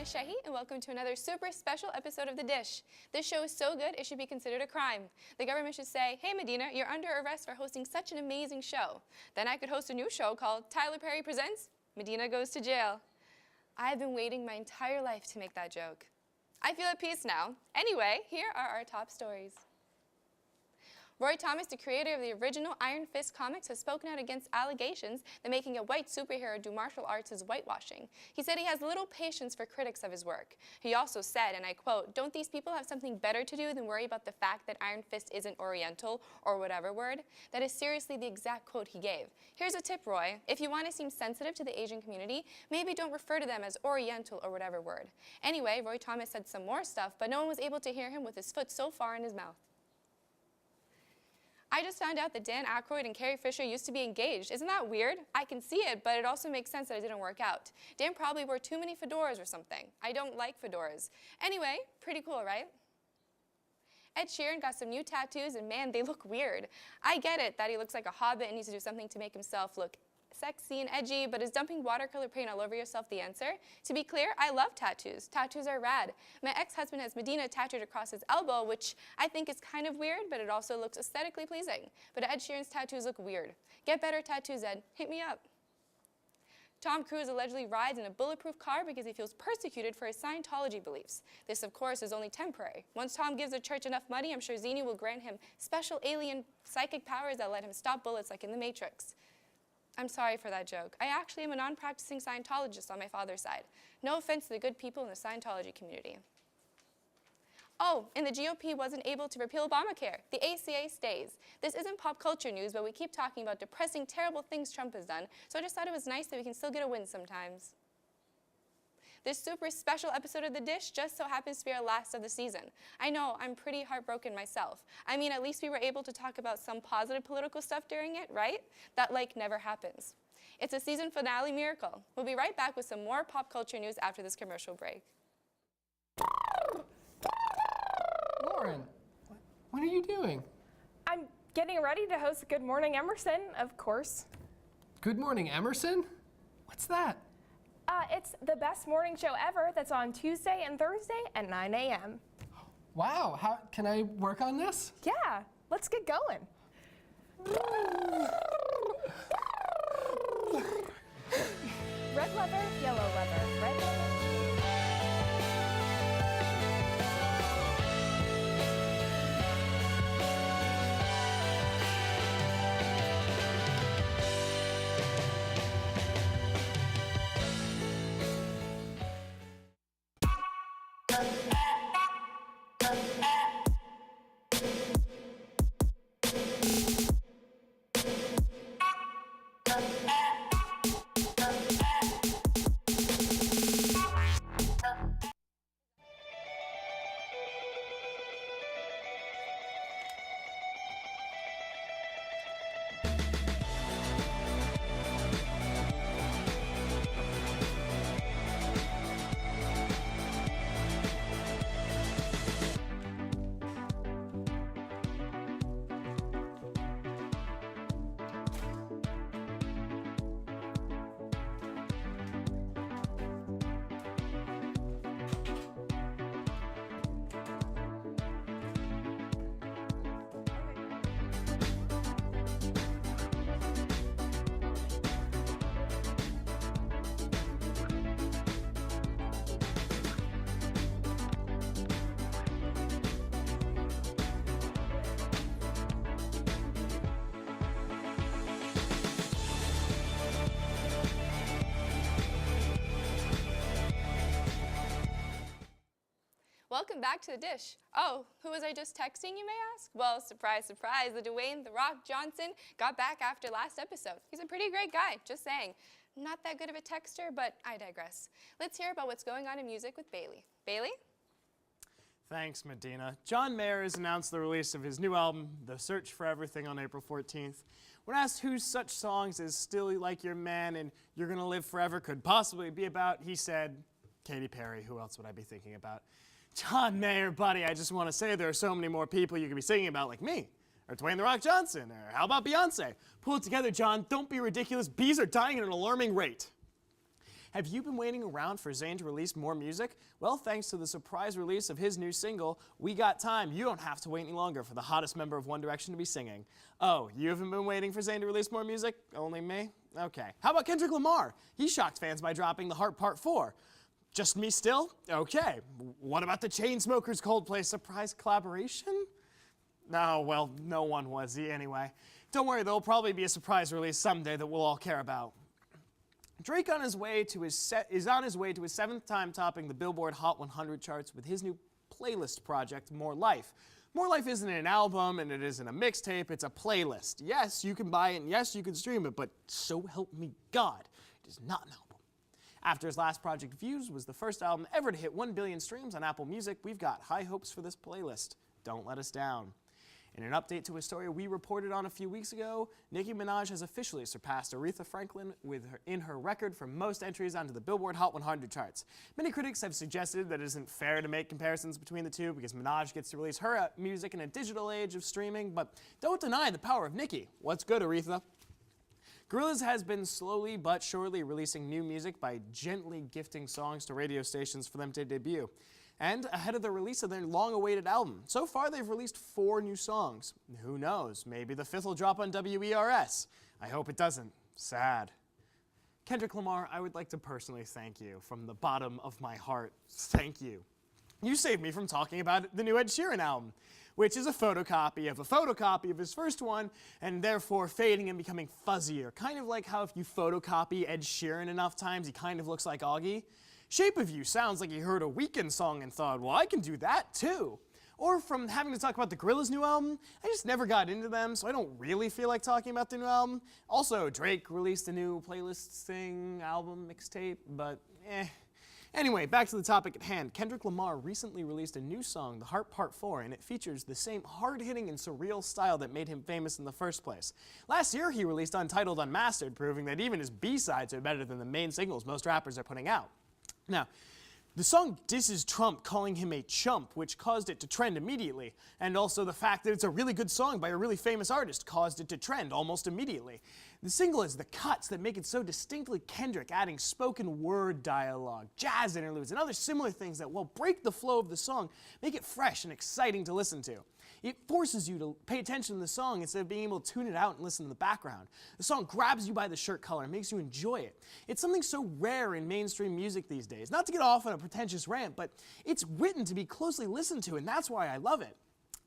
Medina Shehi, and welcome to another super special episode of The Dish. This show is so good, it should be considered a crime. The government should say, hey Medina, you're under arrest for hosting such an amazing show. Then I could host a new show called Tyler Perry Presents Medina Goes to Jail. I've been waiting my entire life to make that joke. I feel at peace now. Anyway, here are our top stories. Roy Thomas, the creator of the original Iron Fist comics, has spoken out against allegations that making a white superhero do martial arts is whitewashing. He said he has little patience for critics of his work. He also said, and I quote, "Don't these people have something better to do than worry about the fact that Iron Fist isn't Oriental or whatever word?" That is seriously the exact quote he gave. Here's a tip, Roy. If you want to seem sensitive to the Asian community, maybe don't refer to them as Oriental or whatever word. Anyway, Roy Thomas said some more stuff, but no one was able to hear him with his foot so far in his mouth. I just found out that Dan Aykroyd and Carrie Fisher used to be engaged. Isn't that weird? I can see it, but it also makes sense that it didn't work out. Dan probably wore too many fedoras or something. I don't like fedoras. Anyway, pretty cool, right? Ed Sheeran got some new tattoos, and man, they look weird. I get it that he looks like a hobbit and needs to do something to make himself look sexy and edgy, but is dumping watercolor paint all over yourself the answer? To be clear, I love tattoos. Tattoos are rad. My ex-husband has Medina tattooed across his elbow, which I think is kind of weird, but it also looks aesthetically pleasing. But Ed Sheeran's tattoos look weird. Get better tattoos, Ed. Hit me up. Tom Cruise allegedly rides in a bulletproof car because he feels persecuted for his Scientology beliefs. This, of course, is only temporary. Once Tom gives the church enough money, I'm sure Zini will grant him special alien psychic powers that let him stop bullets like in The Matrix. I'm sorry for that joke. I actually am a non-practicing Scientologist on my father's side. No offense to the good people in the Scientology community. Oh, and the GOP wasn't able to repeal Obamacare. The ACA stays. This isn't pop culture news, but we keep talking about depressing, terrible things Trump has done, so I just thought it was nice that we can still get a win sometimes. This super special episode of The Dish just so happens to be our last of the season. I know, I'm pretty heartbroken myself. I mean, at least we were able to talk about some positive political stuff during it, right? That, like, never happens. It's a season finale miracle. We'll be right back with some more pop culture news after this commercial break. Lauren, what are you doing? I'm getting ready to host Good Morning Emerson, of course. Good Morning Emerson? What's that? It's the best morning show ever that's on Tuesday and Thursday at 9 a.m. Wow, how can I work on this? Yeah, let's get going. Red leather, yellow leather, red leather. Welcome back to The Dish. Oh, who was I just texting, you may ask? Well, surprise, surprise, the Dwayne "The Rock" Johnson got back after last episode. He's a pretty great guy, just saying. Not that good of a texter, but I digress. Let's hear about what's going on in music with Bailey. Bailey? Thanks, Medina. John Mayer has announced the release of his new album, The Search for Everything, on April 14th. When asked who such songs as Still Like Your Man and You're Gonna Live Forever could possibly be about, he said, Katy Perry. Who else would I be thinking about? John Mayer, buddy, I just want to say there are so many more people you could be singing about like me, or Dwayne "The Rock" Johnson, or how about Beyonce? Pull it together, John. Don't be ridiculous. Bees are dying at an alarming rate. Have you been waiting around for Zayn to release more music? Well, thanks to the surprise release of his new single, We Got Time, you don't have to wait any longer for the hottest member of One Direction to be singing. Oh, you haven't been waiting for Zayn to release more music? Only me? Okay. How about Kendrick Lamar? He shocked fans by dropping The Heart Part 4. Just me still? Okay. What about the Chainsmokers Coldplay surprise collaboration? No, well, no one was anyway. Don't worry, there'll probably be a surprise release someday that we'll all care about. Drake is on his way to his 7th time topping the Billboard Hot 100 charts with his new playlist project, More Life. More Life isn't an album and it isn't a mixtape, it's a playlist. Yes, you can buy it and yes, you can stream it, but so help me God, it is not an album. After his last project, Views, was the first album ever to hit 1 billion streams on Apple Music, we've got high hopes for this playlist. Don't let us down. In an update to a story we reported on a few weeks ago, Nicki Minaj has officially surpassed Aretha Franklin in her record for most entries onto the Billboard Hot 100 charts. Many critics have suggested that it isn't fair to make comparisons between the two because Minaj gets to release her music in a digital age of streaming, but don't deny the power of Nicki. What's good, Aretha? Gorillaz has been slowly but surely releasing new music by gently gifting songs to radio stations for them to debut. And ahead of the release of their long-awaited album. So far, they've released 4 new songs. Who knows? Maybe the 5th will drop on WERS. I hope it doesn't. Sad. Kendrick Lamar, I would like to personally thank you from the bottom of my heart. Thank you. You saved me from talking about the new Ed Sheeran album, which is a photocopy of his first one, and therefore fading and becoming fuzzier. Kind of like how if you photocopy Ed Sheeran enough times, he kind of looks like Augie. Shape of You sounds like you heard a Weeknd song and thought, well, I can do that too. Or from having to talk about the Gorillaz' new album, I just never got into them, so I don't really feel like talking about the new album. Also, Drake released a new playlist thing, album, mixtape, but Anyway, back to the topic at hand. Kendrick Lamar recently released a new song, The Heart Part 4, and it features the same hard-hitting and surreal style that made him famous in the first place. Last year, he released Untitled Unmastered, proving that even his B-sides are better than the main singles most rappers are putting out. Now, the song disses Trump, calling him a chump, which caused it to trend immediately, and also the fact that it's a really good song by a really famous artist caused it to trend almost immediately. The single is the cuts that make it so distinctly Kendrick, adding spoken word dialogue, jazz interludes, and other similar things that will break the flow of the song, make it fresh and exciting to listen to. It forces you to pay attention to the song instead of being able to tune it out and listen to the background. The song grabs you by the shirt collar and makes you enjoy it. It's something so rare in mainstream music these days. Not to get off on a pretentious rant, but it's written to be closely listened to, and that's why I love it.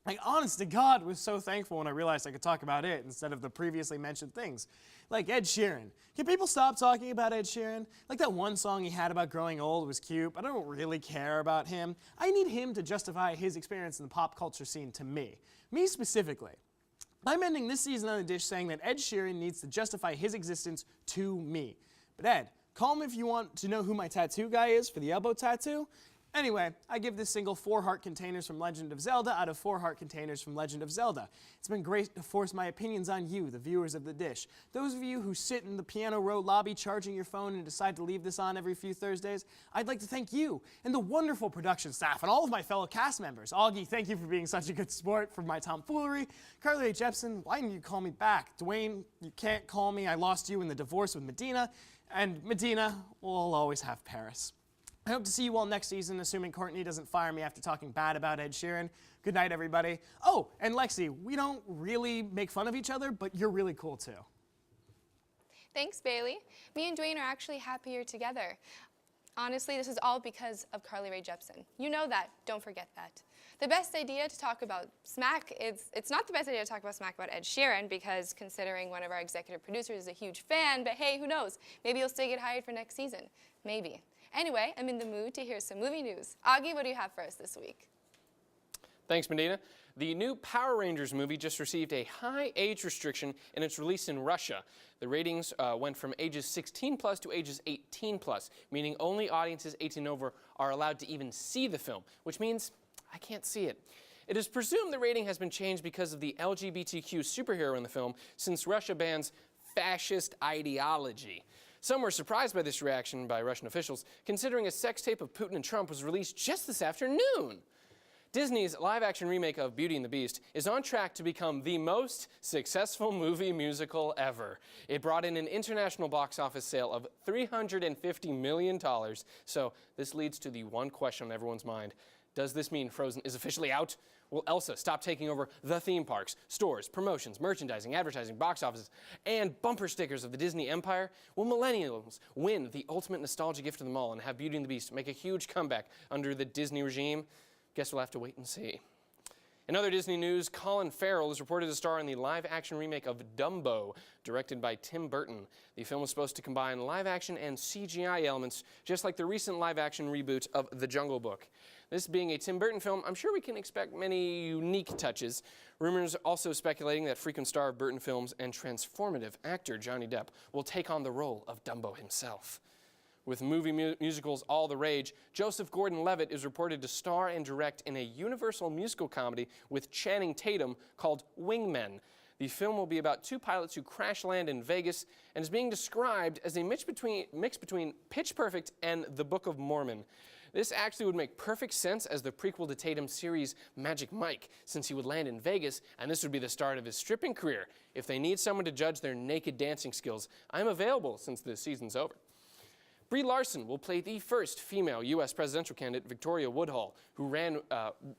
Like, honest to God, was so thankful when I realized I could talk about it instead of the previously mentioned things. Like Ed Sheeran. Can people stop talking about Ed Sheeran? Like that one song he had about growing old was cute, but I don't really care about him. I need him to justify his experience in the pop culture scene to me. Me specifically. I'm ending this season on the dish saying that Ed Sheeran needs to justify his existence to me. But Ed, call me if you want to know who my tattoo guy is for the elbow tattoo. Anyway, I give this single 4 heart containers from Legend of Zelda out of 4 heart containers from Legend of Zelda. It's been great to force my opinions on you, the viewers of the dish. Those of you who sit in the piano row lobby charging your phone and decide to leave this on every few Thursdays, I'd like to thank you and the wonderful production staff and all of my fellow cast members. Augie, thank you for being such a good sport for my tomfoolery. Carly H. Epson, why didn't you call me back? Dwayne, you can't call me. I lost you in the divorce with Medina. And Medina, we'll always have Paris. I hope to see you all next season, assuming Courtney doesn't fire me after talking bad about Ed Sheeran. Good night, everybody. Oh, and Lexi, we don't really make fun of each other, but you're really cool too. Thanks, Bailey. Me and Dwayne are actually happier together. Honestly, this is all because of Carly Rae Jepsen. You know that. Don't forget that. The best idea to talk about smack it's not the best idea to talk about smack about Ed Sheeran because considering one of our executive producers is a huge fan, but hey, who knows? Maybe he'll still get hired for next season. Maybe. Anyway, I'm in the mood to hear some movie news. Augie, what do you have for us this week? Thanks, Medina. The new Power Rangers movie just received a high age restriction in its release in Russia. The ratings went from ages 16 plus to ages 18 plus, meaning only audiences 18 over are allowed to even see the film, which means I can't see it. It is presumed the rating has been changed because of the LGBTQ superhero in the film, since Russia bans fascist ideology. Some were surprised by this reaction by Russian officials, considering a sex tape of Putin and Trump was released just this afternoon. Disney's live-action remake of Beauty and the Beast is on track to become the most successful movie musical ever. It brought in an international box office sale of $350 million. So this leads to the one question on everyone's mind. Does this mean Frozen is officially out? Will Elsa stop taking over the theme parks, stores, promotions, merchandising, advertising, box offices, and bumper stickers of the Disney empire? Will millennials win the ultimate nostalgia gift of them all and have Beauty and the Beast make a huge comeback under the Disney regime? Guess we'll have to wait and see. In other Disney news, Colin Farrell is reported to star in the live-action remake of Dumbo, directed by Tim Burton. The film is supposed to combine live-action and CGI elements, just like the recent live-action reboot of The Jungle Book. This being a Tim Burton film, I'm sure we can expect many unique touches. Rumors also speculating that frequent star of Burton films and transformative actor Johnny Depp will take on the role of Dumbo himself. With movie musicals all the rage, Joseph Gordon-Levitt is reported to star and direct in a Universal musical comedy with Channing Tatum called Wingmen. The film will be about two pilots who crash land in Vegas and is being described as a mix between Pitch Perfect and The Book of Mormon. This actually would make perfect sense as the prequel to Tatum's series Magic Mike, since he would land in Vegas, and this would be the start of his stripping career. If they need someone to judge their naked dancing skills, I'm available since the season's over. Brie Larson will play the first female U.S. presidential candidate, Victoria Woodhull, who ran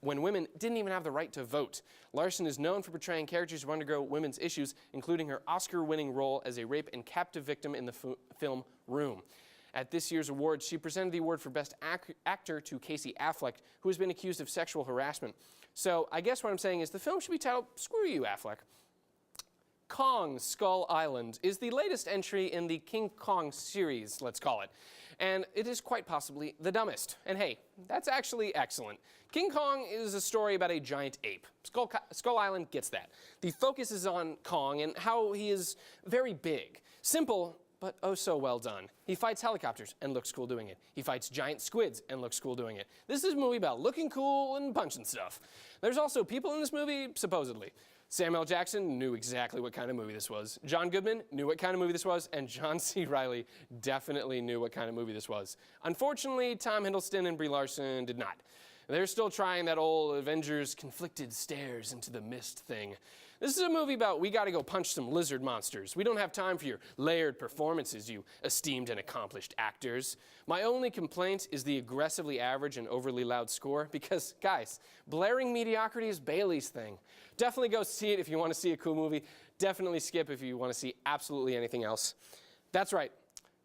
when women didn't even have the right to vote. Larson is known for portraying characters who undergo women's issues, including her Oscar-winning role as a rape and captive victim in the film Room. At this year's awards, she presented the award for Best Actor to Casey Affleck, who has been accused of sexual harassment. So I guess what I'm saying is the film should be titled, Screw You, Affleck. Kong Skull Island is the latest entry in the King Kong series, let's call it. And it is quite possibly the dumbest. And hey, that's actually excellent. King Kong is a story about a giant ape. Skull Island gets that. The focus is on Kong and how he is very big. Simple, but oh so well done. He fights helicopters and looks cool doing it. He fights giant squids and looks cool doing it. This is a movie about looking cool and punching stuff. There's also people in this movie, supposedly. Samuel Jackson knew exactly what kind of movie this was. John Goodman knew what kind of movie this was, and John C. Reilly definitely knew what kind of movie this was. Unfortunately, Tom Hiddleston and Brie Larson did not. They're still trying that old Avengers conflicted stares into the mist thing. This is a movie about we gotta go punch some lizard monsters. We don't have time for your layered performances, you esteemed and accomplished actors. My only complaint is the aggressively average and overly loud score because, guys, blaring mediocrity is Bailey's thing. Definitely go see it if you want to see a cool movie. Definitely skip if you want to see absolutely anything else. That's right.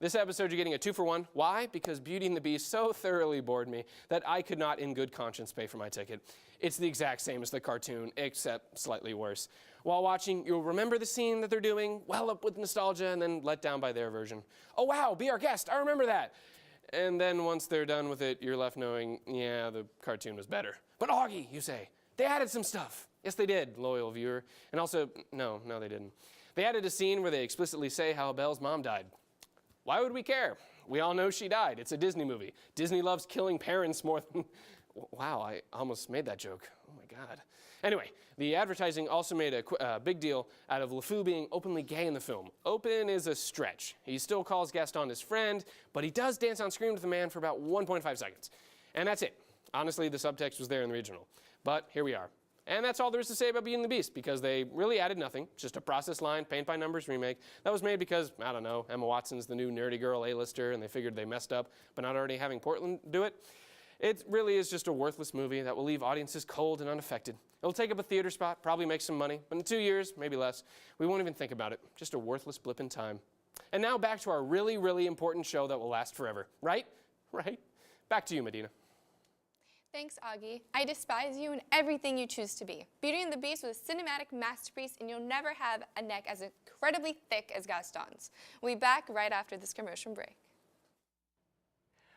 This episode, you're getting a 2-for-1. Why? Because Beauty and the Beast so thoroughly bored me that I could not in good conscience pay for my ticket. It's the exact same as the cartoon, except slightly worse. While watching, you'll remember the scene that they're doing, well up with nostalgia, and then let down by their version. Oh wow, be our guest, I remember that. And then once they're done with it, you're left knowing, yeah, the cartoon was better. But Augie, you say, they added some stuff. Yes, they did, loyal viewer. And also, no, they didn't. They added a scene where they explicitly say how Belle's mom died. Why would we care? We all know she died. It's a Disney movie. Disney loves killing parents more than... Wow, I almost made that joke. Oh my God. Anyway, the advertising also made a big deal out of LeFou being openly gay in the film. Open is a stretch. He still calls Gaston his friend, but he does dance on screen with the man for about 1.5 seconds. And that's it. Honestly, the subtext was there in the original. But here we are. And that's all there is to say about Beauty and the Beast, because they really added nothing, just a process line, paint-by-numbers remake that was made because, I don't know, Emma Watson's the new nerdy girl A-lister, and they figured they messed up, but not already having Portland do it. It really is just a worthless movie that will leave audiences cold and unaffected. It'll take up a theater spot, probably make some money, but in 2 years, maybe less, we won't even think about it. Just a worthless blip in time. And now back to our really, really important show that will last forever. Right? Right? Back to you, Medina. Thanks, Augie. I despise you and everything you choose to be. Beauty and the Beast was a cinematic masterpiece, and you'll never have a neck as incredibly thick as Gaston's. We'll be back right after this commercial break.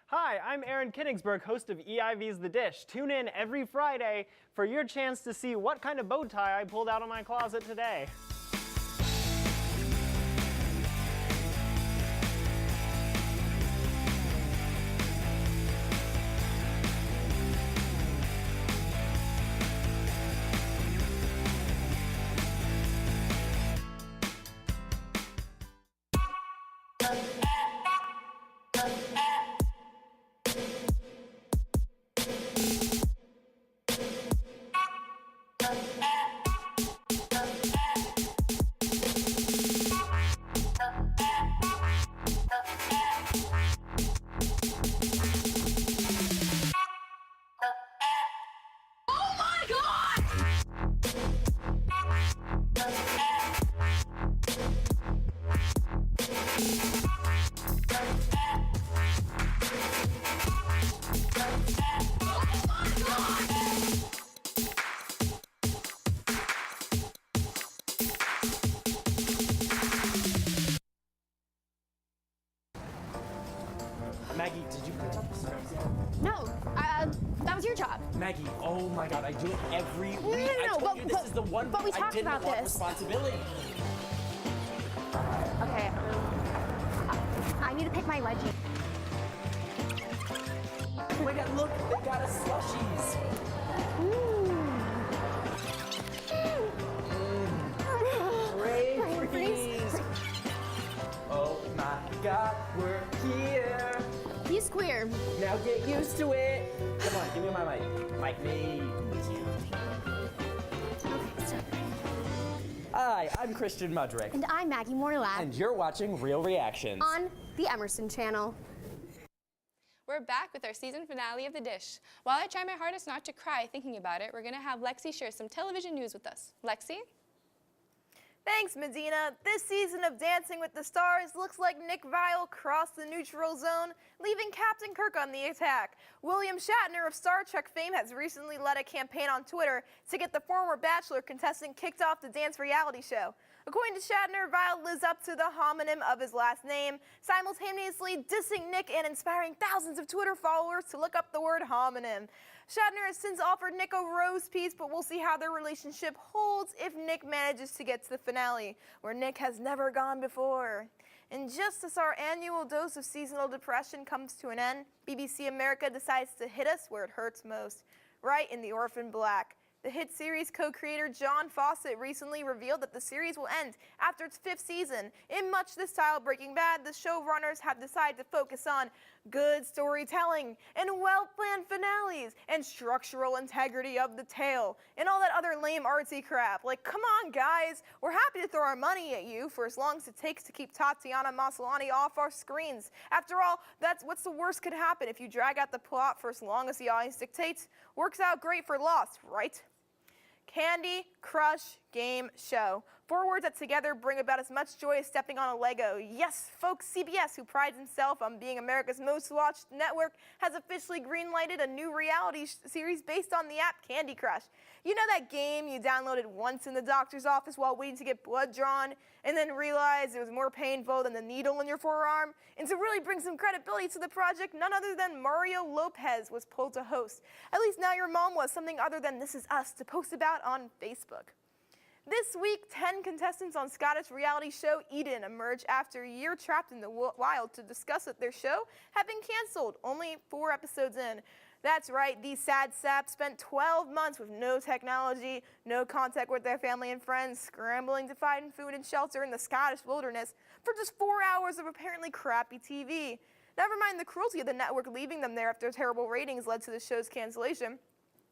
Hi, I'm Aaron Kinigsberg, host of EIV's The Dish. Tune in every Friday for your chance to see what kind of bow tie I pulled out of my closet today. Maggie, did you print out the scripts yet? No, that was your job. Maggie, oh my God, I do it every week. No, I told but- you this but- is the one but we I talked didn't about want this. responsibility. Okay, I need to pick my wedgie. Oh my God, look, they got us slushies. Freeze. Oh my God, we're here. He's queer. Now get used to it. Come on, give me my mic. Mic me. Okay, so, Hi, I'm Christian Mudrick, and I'm Maggie Morlap and you're watching Real Reactions. on the Emerson channel. We're back with our season finale of The Dish. While I try my hardest not to cry thinking about it, we're going to have Lexi share some television news with us. Lexi? Thanks, Medina. This season of Dancing with the Stars looks like Nick Viall crossed the neutral zone, leaving Captain Kirk on the attack. William Shatner of Star Trek fame has recently led a campaign on Twitter to get the former Bachelor contestant kicked off the dance reality show. According to Shatner, Viall lives up to the homonym of his last name, simultaneously dissing Nick and inspiring thousands of Twitter followers to look up the word homonym. Shatner has since offered Nick a rose piece, but we'll see how their relationship holds if Nick manages to get to the finale, where Nick has never gone before. And just as our annual dose of seasonal depression comes to an end, BBC America decides to hit us where it hurts most, right in the Orphan Black. The hit series co-creator John Fawcett recently revealed that the series will end after its 5th season. In much the style of Breaking Bad, the showrunners have decided to focus on good storytelling and well-planned finales and structural integrity of the tale and all that other lame artsy crap. Like, come on, guys, we're happy to throw our money at you for as long as it takes to keep Tatiana Maslany off our screens. After all, what's the worst could happen if you drag out the plot for as long as the audience dictates? Works out great for Lost, right? Candy Crush Game Show. 4 words that together bring about as much joy as stepping on a Lego. Yes, folks, CBS, who prides himself on being America's most watched network, has officially greenlighted a new reality series based on the app Candy Crush. You know that game you downloaded once in the doctor's office while waiting to get blood drawn, and then realized it was more painful than the needle in your forearm? And to really bring some credibility to the project, none other than Mario Lopez was pulled to host. At least now your mom was something other than This Is Us to post about on Facebook. This week, 10 contestants on Scottish reality show Eden emerged after a year trapped in the wild to discuss that their show had been canceled, only 4 episodes in. That's right, these sad saps spent 12 months with no technology, no contact with their family and friends, scrambling to find food and shelter in the Scottish wilderness for just 4 hours of apparently crappy TV. Never mind the cruelty of the network leaving them there after terrible ratings led to the show's cancellation.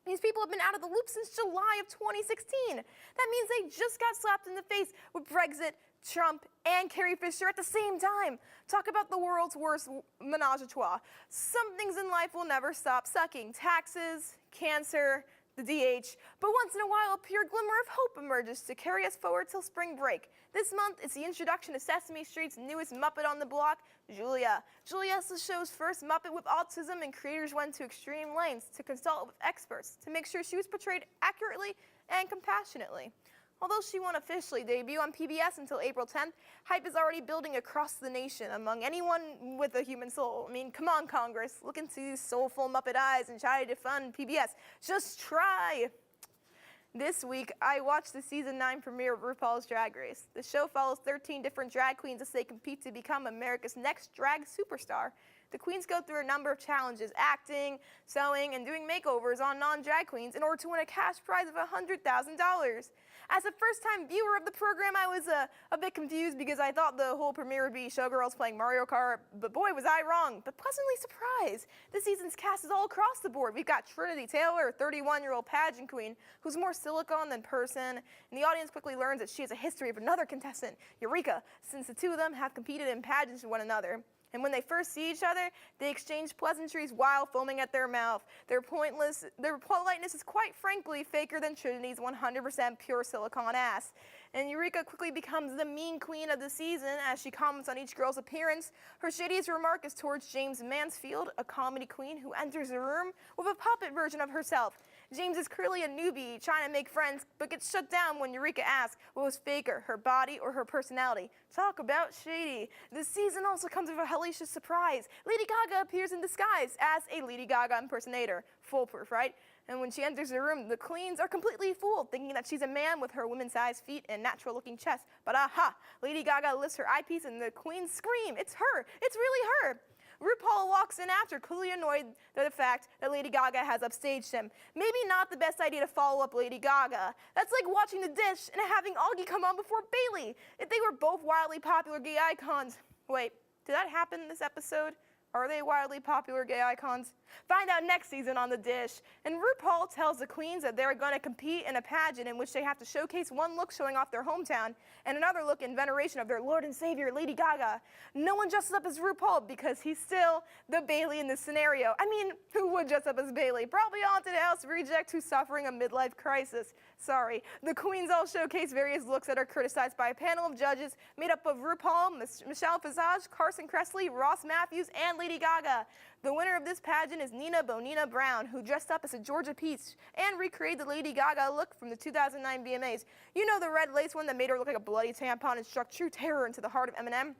These people have been out of the loop since July of 2016. That means they just got slapped in the face with Brexit, Trump, and Carrie Fisher at the same time. Talk about the world's worst menage a trois. Some things in life will never stop sucking. Taxes, cancer, the DH. But once in a while, a pure glimmer of hope emerges to carry us forward till spring break. This month, it's the introduction of Sesame Street's newest Muppet on the block, Julia. Julia is the show's first Muppet with autism, and creators went to extreme lengths to consult with experts to make sure she was portrayed accurately and compassionately. Although she won't officially debut on PBS until April 10th, hype is already building across the nation among anyone with a human soul. I mean, come on, Congress, look into these soulful Muppet eyes and try to defund PBS. Just try. This week, I watched the season 9 premiere of RuPaul's Drag Race. The show follows 13 different drag queens as they compete to become America's next drag superstar. The queens go through a number of challenges, acting, sewing, and doing makeovers on non-drag queens in order to win a cash prize of $100,000. As a first-time viewer of the program, I was a bit confused because I thought the whole premiere would be showgirls playing Mario Kart, but boy, was I wrong, but pleasantly surprised. This season's cast is all across the board. We've got Trinity Taylor, a 31-year-old pageant queen who's more silicone than person, and the audience quickly learns that she has a history of another contestant, Eureka, since the two of them have competed in pageants with one another. And when they first see each other, they exchange pleasantries while foaming at their mouth. Their politeness is quite frankly faker than Trinity's 100% pure silicone ass. And Eureka quickly becomes the mean queen of the season as she comments on each girl's appearance. Her shadiest remark is towards James Mansfield, a comedy queen who enters the room with a puppet version of herself. James is clearly a newbie trying to make friends, but gets shut down when Eureka asks what was faker, her body or her personality. Talk about shady. This season also comes with a hellacious surprise. Lady Gaga appears in disguise as a Lady Gaga impersonator. Foolproof, right? And when she enters the room, the queens are completely fooled, thinking that she's a man with her woman-sized feet and natural-looking chest. But aha! Lady Gaga lifts her eyepiece and the queens scream, "It's her! It's really her!" RuPaul walks in after, clearly annoyed at the fact that Lady Gaga has upstaged him. Maybe not the best idea to follow up Lady Gaga. That's like watching The Dish and having Augie come on before Bailey. If they were both wildly popular gay icons. Wait, did that happen in this episode? Are they wildly popular gay icons? Find out next season on The Dish. And RuPaul tells the queens that they're going to compete in a pageant in which they have to showcase one look showing off their hometown and another look in veneration of their Lord and Savior, Lady Gaga. No one dresses up as RuPaul because he's still the Bailey in this scenario. I mean, who would dress up as Bailey? Probably a haunted house reject who's suffering a midlife crisis. Sorry. The queens all showcase various looks that are criticized by a panel of judges made up of RuPaul, Michelle Visage, Carson Kressley, Ross Matthews, and Lady Gaga. The winner of this pageant is Nina Bonina Brown, who dressed up as a Georgia Peach and recreated the Lady Gaga look from the 2009 VMAs. You know, the red lace one that made her look like a bloody tampon and struck true terror into the heart of Eminem?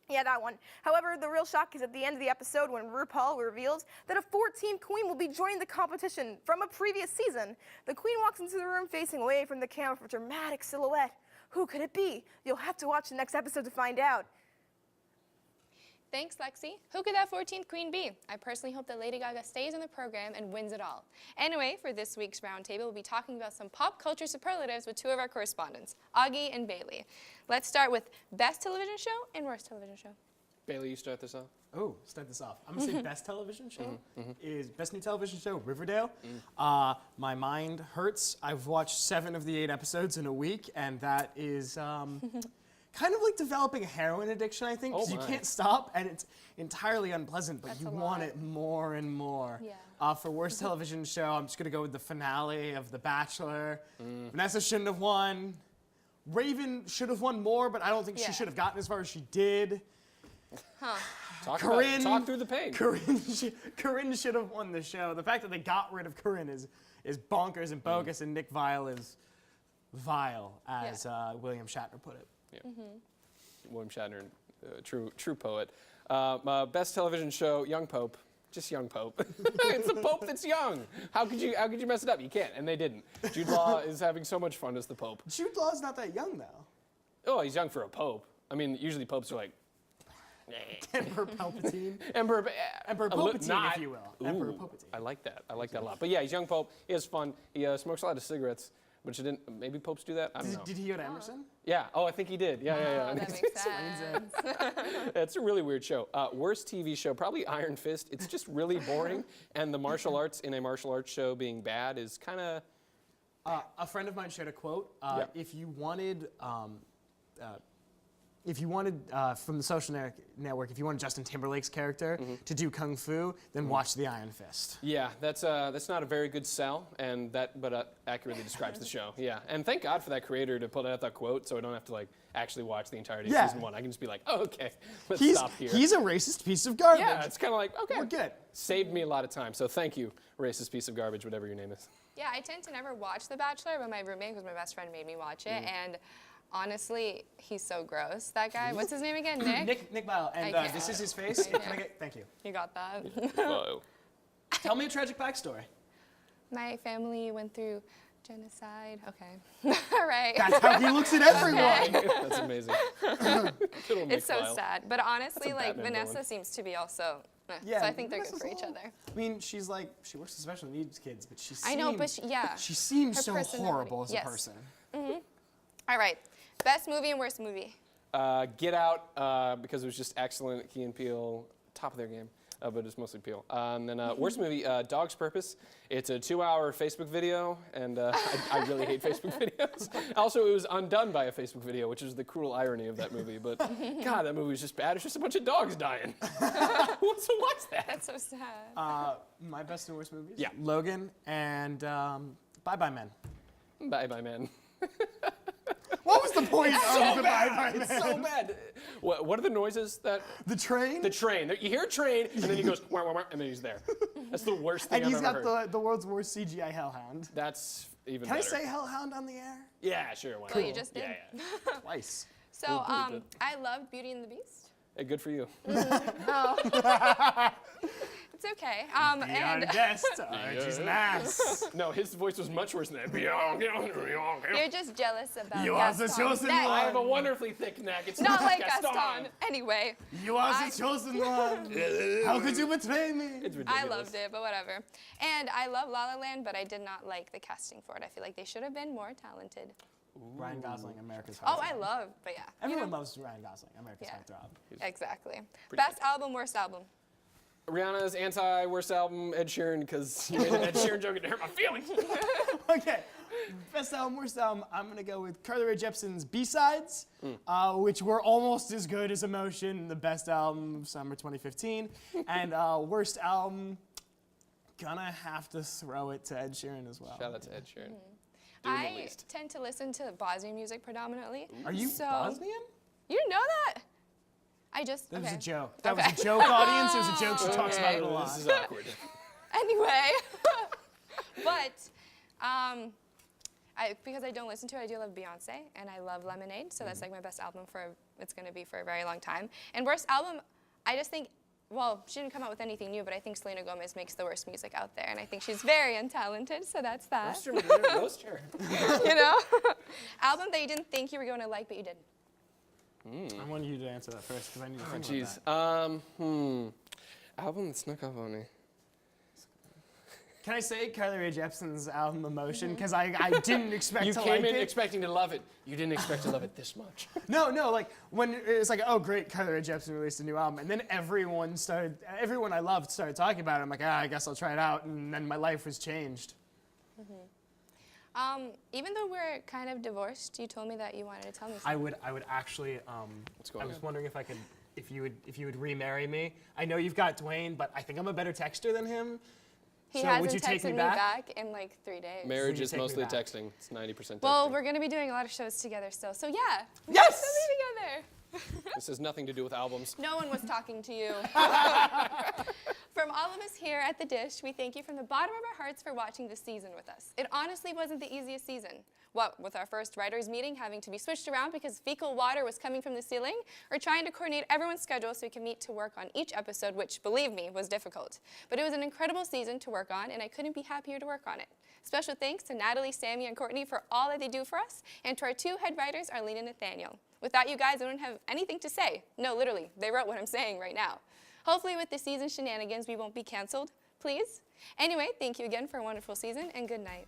Yeah, that one. However, the real shock is at the end of the episode when RuPaul reveals that a 14th queen will be joining the competition from a previous season. The queen walks into the room facing away from the camera for dramatic silhouette. Who could it be? You'll have to watch the next episode to find out. Thanks, Lexi. Who could that 14th queen be? I personally hope that Lady Gaga stays in the program and wins it all. Anyway, for this week's roundtable, we'll be talking about some pop culture superlatives with two of our correspondents, Augie and Bailey. Let's start with best television show and worst television show. Bailey, you start this off. Oh, start this off. I'm gonna say best television show is best new television show, Riverdale. My mind hurts. I've watched 7 of the 8 episodes in a week, and that is kind of like developing a heroin addiction, I think, because you can't stop, and it's entirely unpleasant, but you want it more and more. Yeah. For worst television show, I'm just gonna go with the finale of The Bachelor. Vanessa shouldn't have won. Raven should have won more, but I don't think she should have gotten as far as she did. Huh. Talk through the pain. Corinne should have won the show. The fact that they got rid of Corinne is bonkers and bogus, and Nick Viall is vile, as William Shatner put it. Yeah. William Shatner, true poet. Best television show, Young Pope. Just Young Pope. It's the Pope that's young. How could you mess it up? You can't, and they didn't. Jude Law is having so much fun as the Pope. Jude Law's not that young, though. Oh, he's young for a Pope. I mean, usually popes are like, Emperor Palpatine. Emperor Palpatine, if you will. Emperor Palpatine. I like that. I like that a lot. But yeah, he's young Pope. He has fun. He smokes a lot of cigarets, but she didn't. Maybe popes do that. I don't know. Did he go to Emerson? Yeah. Oh, I think he did. Yeah. Oh, that makes sense. It's a really weird show. Worst TV show, probably Iron Fist. It's just really boring, and the martial arts in a martial arts show being bad is kind of. A friend of mine shared a quote. If you wanted from the Social Network, if you wanted Justin Timberlake's character to do kung fu, then watch The Iron Fist. Yeah, that's not a very good sell, and but accurately describes the show. Yeah, and thank God for that creator to put out that quote, so I don't have to actually watch the entirety of season 1. I can just be like, oh, okay, let's stop here. He's a racist piece of garbage. Yeah, it's kind of like, okay, we're good. Saved me a lot of time, so thank you, racist piece of garbage, whatever your name is. Yeah, I tend to never watch The Bachelor, but my roommate, who's my best friend, made me watch it, and honestly, he's so gross, that guy. What's his name again? Nick? Nick Viall. And this is his face. Thank you. You got that? Whoa. Tell me a tragic backstory. My family went through genocide. Okay. All right. That's how he looks at everyone. That's amazing. It's so sad. But honestly, Vanessa villain. seems to be also, so I think they're good for each other. I mean, she works with special needs kids, but she seems, I know, but she seems her so horrible as a person. All right. Best movie and worst movie? Get Out, because it was just excellent. Key and Peele, top of their game, but it's mostly Peele. And then worst movie, Dog's Purpose. It's a 2-hour Facebook video, and I really hate Facebook videos. Also, it was undone by a Facebook video, which is the cruel irony of that movie. But God, that movie was just bad. It's just a bunch of dogs dying. Who wants to watch that? That's so sad. My best and worst movies? Yeah. Logan and Bye Bye Men. Bye Bye Man. What was the point of the bye-bye It's man? so bad. What are the noises that? The train? The train. You hear a train, and then he goes, wah, wah, wah, and then he's there. That's the worst thing And I've he's ever got heard. the world's worst CGI hellhound. That's even Can I better. say hellhound on the air? Yeah, sure. Why Well, not? you just did. Yeah. Twice. So believe it. I loved Beauty and the Beast. Hey, good for you. It's okay. Beyond And guest. She's an ass. No, his voice was much worse than that. Beyond. you're just jealous about You are the Gaston. chosen Next. I have a wonderfully thick neck. It's Not like Gaston. Gaston. Anyway, You are the chosen one. How could you betray me? It's ridiculous. I loved it, but whatever. And I love La La Land, but I did not like the casting for it. I feel like they should have been more talented. Ryan Gosling, America's Oh, Heartthrob. I love, but yeah. you Everyone know. loves Ryan Gosling, America's Yeah. Heartthrob. Exactly. Best album, worst album. Rihanna's anti-worst album, Ed Sheeran, because you made an Ed Sheeran joke and it hurt my feelings. Okay, best album, worst album. I'm gonna go with Carly Rae Jepsen's B-sides, which were almost as good as Emotion, the best album of summer 2015. And worst album, gonna have to throw it to Ed Sheeran as well. Shout out to Ed Sheeran. Mm-hmm. I tend to listen to Bosnian music predominantly. Are you so, Bosnian? You didn't know that? I just, That okay. was a joke. That was a joke, audience. It was a joke. She talks about it a lot. This is awkward. Anyway, but because I don't listen to it, I do love Beyonce, and I love Lemonade, so that's like my best album it's going to be for a very long time. And worst album, I just think, well, she didn't come out with anything new, but I think Selena Gomez makes the worst music out there, and I think she's very untalented, so that's that. Roast her, Medina, roast her. You know? Album that you didn't think you were going to like, but you did. I want you to answer that first because I need to think Jeez. about that. Album that snuck up on me. Can I say Carly Rae Jepsen's album Emotion? Because I didn't expect You to came like in it. expecting to love it. You didn't expect to love it this much. No, like when it was like, oh great, Carly Rae Jepsen released a new album, and then everyone I loved started talking about it. I'm like, I guess I'll try it out, and then my life was changed. Even though we're kind of divorced, you told me that you wanted to tell me something. I would actually. What's going I was on? wondering if you would remarry me. I know you've got Dwayne, but I think I'm a better texter than him. He So hasn't would you take texted me me back? back in like 3 days. Marriage you is take me mostly back? texting. It's 90% texting. Well, we're going to be doing a lot of shows together still, so yeah. Yes! We'll still be together. This has nothing to do with albums. No one was talking to you. From all of us here at The Dish, we thank you from the bottom of our hearts for watching this season with us. It honestly wasn't the easiest season. What with our first writers' meeting having to be switched around because fecal water was coming from the ceiling, or trying to coordinate everyone's schedule so we can meet to work on each episode, which, believe me, was difficult. But it was an incredible season to work on, and I couldn't be happier to work on it. Special thanks to Natalie, Sammy, and Courtney for all that they do for us, and to our 2 head writers, Arlene and Nathaniel. Without you guys, I don't have anything to say. No, literally, they wrote what I'm saying right now. Hopefully with this season's shenanigans, we won't be canceled. Please? Anyway, thank you again for a wonderful season, and good night.